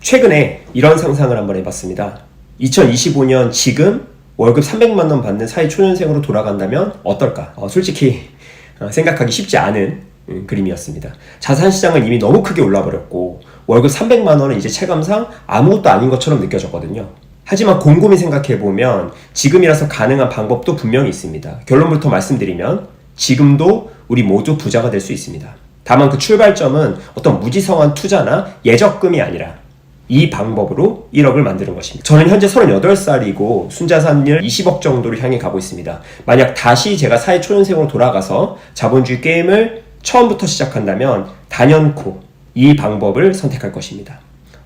최근에 이런 상상을 한번 해봤습니다. 2025년 지금 월급 300만 원 받는 사회초년생으로 돌아간다면 어떨까? 솔직히 생각하기 쉽지 않은 그림이었습니다. 자산시장은 이미 너무 크게 올라버렸고 월급 300만 원은 이제 체감상 아무것도 아닌 것처럼 느껴졌거든요. 하지만 곰곰이 생각해보면 지금이라서 가능한 방법도 분명히 있습니다. 결론부터 말씀드리면 지금도 우리 모두 부자가 될 수 있습니다. 다만 그 출발점은 어떤 무지성한 투자나 예적금이 아니라 이 방법으로 1억을 만드는 것입니다. 저는 현재 38살이고 순자산율 20억 정도를 향해 가고 있습니다. 만약 다시 제가 사회초년생으로 돌아가서 자본주의 게임을 처음부터 시작한다면 단연코 이 방법을 선택할 것입니다.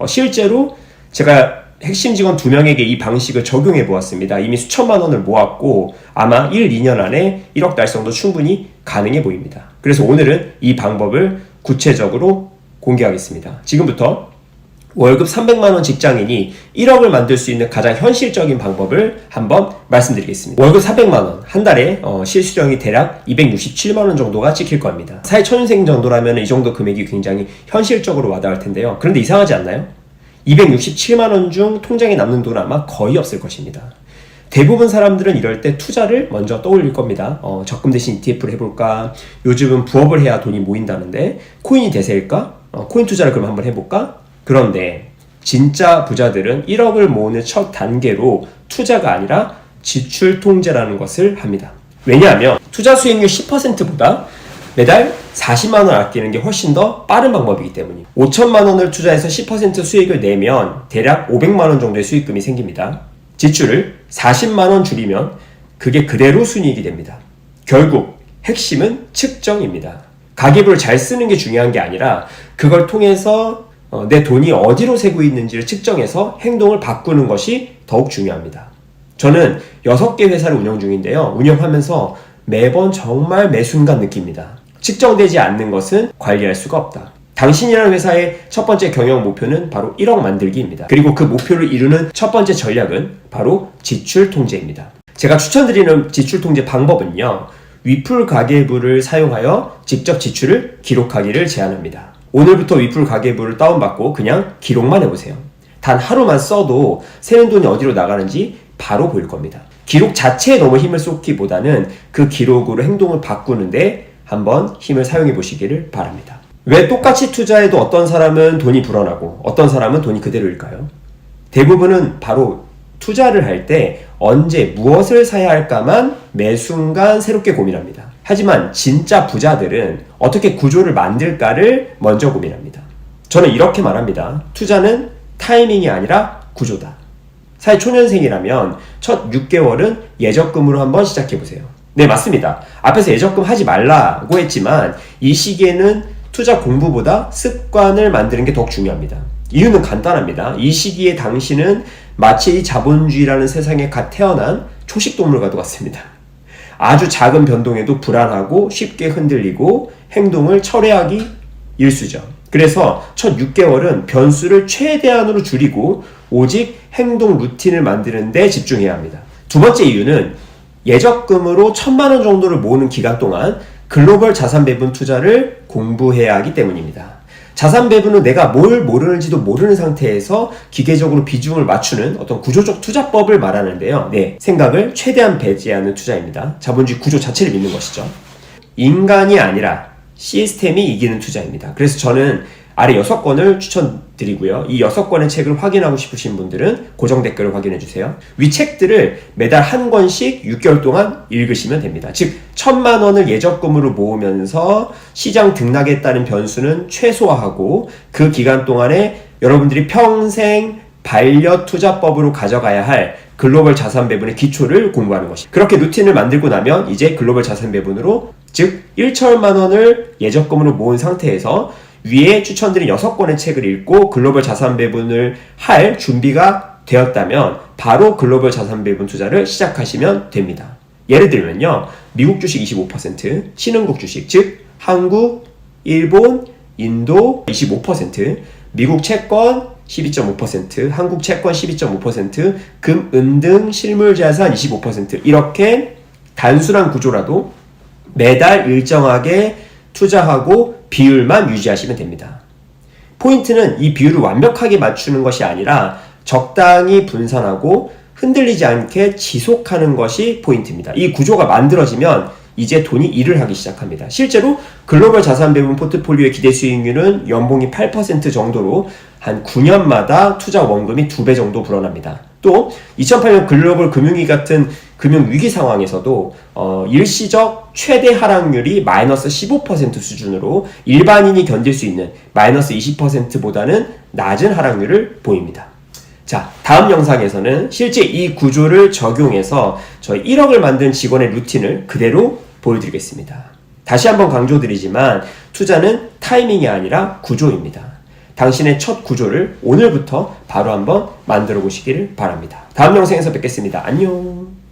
실제로 제가 핵심 직원 2명에게 이 방식을 적용해 보았습니다. 이미 수천만 원을 모았고 아마 1, 2년 안에 1억 달성도 충분히 가능해 보입니다. 그래서 오늘은 이 방법을 구체적으로 공개하겠습니다. 지금부터 월급 300만 원 직장인이 1억을 만들 수 있는 가장 현실적인 방법을 한번 말씀드리겠습니다. 월급 400만 원, 한 달에 실수령이 대략 267만 원 정도가 찍힐 겁니다. 사회초년생 정도라면 이 정도 금액이 굉장히 현실적으로 와닿을 텐데요. 그런데 이상하지 않나요? 267만 원 중 통장에 남는 돈은 아마 거의 없을 것입니다. 대부분 사람들은 이럴 때 투자를 먼저 떠올릴 겁니다. 적금 대신 ETF를 해볼까? 요즘은 부업을 해야 돈이 모인다는데 코인이 대세일까? 코인 투자를 그럼 한번 해볼까? 그런데 진짜 부자들은 1억을 모으는 첫 단계로 투자가 아니라 지출 통제라는 것을 합니다. 왜냐하면 투자 수익률 10%보다 매달 40만 원 아끼는 게 훨씬 더 빠른 방법이기 때문입니다. 5천만 원을 투자해서 10% 수익을 내면 대략 500만 원 정도의 수익금이 생깁니다. 지출을 40만 원 줄이면 그게 그대로 순이익이 됩니다. 결국 핵심은 측정입니다. 가계부를 잘 쓰는 게 중요한 게 아니라 그걸 통해서 내 돈이 어디로 새고 있는지를 측정해서 행동을 바꾸는 것이 더욱 중요합니다. 저는 6개 회사를 운영 중인데요. 운영하면서 매번 정말 매 순간 느낍니다. 측정되지 않는 것은 관리할 수가 없다. 당신이라는 회사의 첫 번째 경영 목표는 바로 1억 만들기입니다. 그리고 그 목표를 이루는 첫 번째 전략은 바로 지출 통제입니다. 제가 추천드리는 지출 통제 방법은요. 위풀 가계부를 사용하여 직접 지출을 기록하기를 제안합니다. 오늘부터 위풀 가계부를 다운받고 그냥 기록만 해보세요. 단 하루만 써도 새는 돈이 어디로 나가는지 바로 보일 겁니다. 기록 자체에 너무 힘을 쏟기보다는 그 기록으로 행동을 바꾸는데 한번 힘을 사용해 보시기를 바랍니다. 왜 똑같이 투자해도 어떤 사람은 돈이 불어나고 어떤 사람은 돈이 그대로일까요? 대부분은 바로 투자를 할 때 언제 무엇을 사야 할까만 매 순간 새롭게 고민합니다. 하지만 진짜 부자들은 어떻게 구조를 만들까를 먼저 고민합니다. 저는 이렇게 말합니다. 투자는 타이밍이 아니라 구조다. 사회초년생이라면 첫 6개월은 예적금으로 한번 시작해보세요. 네, 맞습니다. 앞에서 예적금 하지 말라고 했지만 이 시기에는 투자 공부보다 습관을 만드는 게 더욱 중요합니다. 이유는 간단합니다. 이 시기에 당신은 마치 이 자본주의라는 세상에 갓 태어난 초식동물과도 같습니다. 아주 작은 변동에도 불안하고 쉽게 흔들리고 행동을 철회하기 일쑤죠. 그래서 첫 6개월은 변수를 최대한으로 줄이고 오직 행동 루틴을 만드는 데 집중해야 합니다. 두 번째 이유는 예적금으로 1,000만 원 정도를 모으는 기간 동안 글로벌 자산 배분 투자를 공부해야 하기 때문입니다. 자산 배분은 내가 뭘 모르는지도 모르는 상태에서 기계적으로 비중을 맞추는 어떤 구조적 투자법을 말하는데요. 네, 생각을 최대한 배제하는 투자입니다. 자본주의 구조 자체를 믿는 것이죠. 인간이 아니라 시스템이 이기는 투자입니다. 그래서 저는 아래 6권을 추천드리고요. 이 6권의 책을 확인하고 싶으신 분들은 고정 댓글을 확인해주세요. 위 책들을 매달 한 권씩 6개월 동안 읽으시면 됩니다. 즉 1,000만 원을 예적금으로 모으면서 시장 등락에 따른 변수는 최소화하고 그 기간 동안에 여러분들이 평생 반려 투자법으로 가져가야 할 글로벌 자산 배분의 기초를 공부하는 것입니다. 그렇게 루틴을 만들고 나면 이제 글로벌 자산 배분으로 즉 1천만 원을 예적금으로 모은 상태에서 위에 추천드린 6권의 책을 읽고 글로벌 자산 배분을 할 준비가 되었다면 바로 글로벌 자산 배분 투자를 시작하시면 됩니다. 예를 들면요. 미국 주식 25%, 신흥국 주식, 즉 한국, 일본, 인도 25%, 미국 채권 12.5%, 한국 채권 12.5%, 금, 은 등 실물 자산 25% 이렇게 단순한 구조라도 매달 일정하게 투자하고 비율만 유지하시면 됩니다. 포인트는 이 비율을 완벽하게 맞추는 것이 아니라 적당히 분산하고 흔들리지 않게 지속하는 것이 포인트입니다. 이 구조가 만들어지면 이제 돈이 일을 하기 시작합니다. 실제로 글로벌 자산 배분 포트폴리오의 기대 수익률은 연봉이 8% 정도로 한 9년마다 투자 원금이 2배 정도 불어납니다. 또 2008년 글로벌 금융위기 같은 금융위기 상황에서도 일시적 최대 하락률이 마이너스 15% 수준으로 일반인이 견딜 수 있는 마이너스 20%보다는 낮은 하락률을 보입니다. 자, 다음 영상에서는 실제 이 구조를 적용해서 저희 1억을 만든 직원의 루틴을 그대로 보여드리겠습니다. 다시 한번 강조드리지만 투자는 타이밍이 아니라 구조입니다. 당신의 첫 구조를 오늘부터 바로 한번 만들어 보시기를 바랍니다. 다음 영상에서 뵙겠습니다. 안녕.